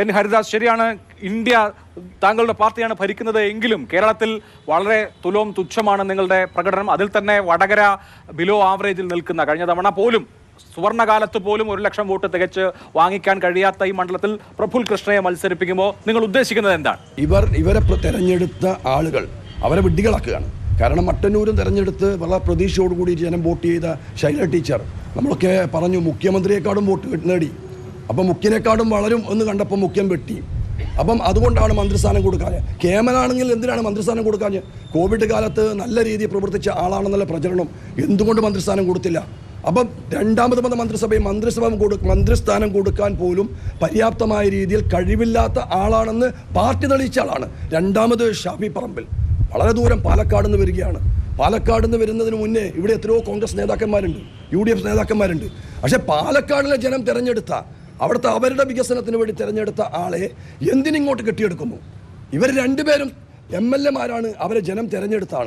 N Haridas, ശരിയാണ്, India താങ്കളുടെ പാർട്ടിയാണ് ഭരിക്കുന്നത് എങ്കിലും കേരളത്തിൽ വളരെ തുച്ഛമാണ് നിങ്ങളുടെ പ്രകടനം. അതിൽ തന്നെ വടകര ബിലോ ആവറേജിൽ നിൽക്കുന്ന, കഴിഞ്ഞ തവണ പോലും സുവർണകാലത്ത് പോലും 1 ലക്ഷം വോട്ട് തികച്ച് വാങ്ങിക്കാൻ കഴിയാത്ത ഈ മണ്ഡലത്തിൽ പ്രഫുൽ കൃഷ്ണയെ മത്സരിപ്പിക്കുമ്പോൾ നിങ്ങൾ ഉദ്ദേശിക്കുന്നത് എന്താണ്? ഇവരെ തെരഞ്ഞെടുത്ത ആളുകൾ അവരെ വിഡ്ഢികളാക്കുകയാണ്. കാരണം മട്ടന്നൂരും തെരഞ്ഞെടുത്ത് വളരെ പ്രതീക്ഷയോടുകൂടി ജനം വോട്ട് ചെയ്ത ശൈല ടീച്ചർ നമ്മളൊക്കെ പറഞ്ഞു മുഖ്യമന്ത്രിയെക്കാളും വോട്ട് നേടി. അപ്പം മുഖ്യനെക്കാളും വളരും എന്ന് കണ്ടപ്പോൾ മുഖ്യം വെട്ടി. അപ്പം അതുകൊണ്ടാണ് മന്ത്രിസ്ഥാനം കൊടുക്കാൻ. കേമനാണെങ്കിൽ എന്തിനാണ് മന്ത്രിസ്ഥാനം കൊടുക്കാൻ? കോവിഡ് കാലത്ത് നല്ല രീതിയിൽ പ്രവർത്തിച്ച ആളാണെന്നുള്ള പ്രചരണം എന്തുകൊണ്ട് മന്ത്രിസ്ഥാനം കൊടുത്തില്ല? അപ്പം രണ്ടാമത് വന്ന മന്ത്രിസ്ഥാനം കൊടുക്കാൻ പോലും പര്യാപ്തമായ രീതിയിൽ കഴിവില്ലാത്ത ആളാണെന്ന് പാർട്ടി തെളിയിച്ച ആളാണ്. രണ്ടാമത് ഷാഫി പറമ്പിൽ വളരെ ദൂരം പാലക്കാട് നിന്ന് വരികയാണ്. പാലക്കാട് നിന്ന് വരുന്നതിന് മുന്നേ ഇവിടെ എത്രയോ കോൺഗ്രസ് നേതാക്കന്മാരുണ്ട്, UDF നേതാക്കന്മാരുണ്ട്. പക്ഷെ പാലക്കാടിലെ ജനം തിരഞ്ഞെടുത്ത, അവിടുത്തെ അവരുടെ വികസനത്തിന് വേണ്ടി തിരഞ്ഞെടുത്ത ആളെ എന്തിനിങ്ങോട്ട് കെട്ടിയെടുക്കുന്നു? ഇവർ രണ്ടുപേരും MLA മാരാണ്, അവരെ ജനം തിരഞ്ഞെടുത്താണ്.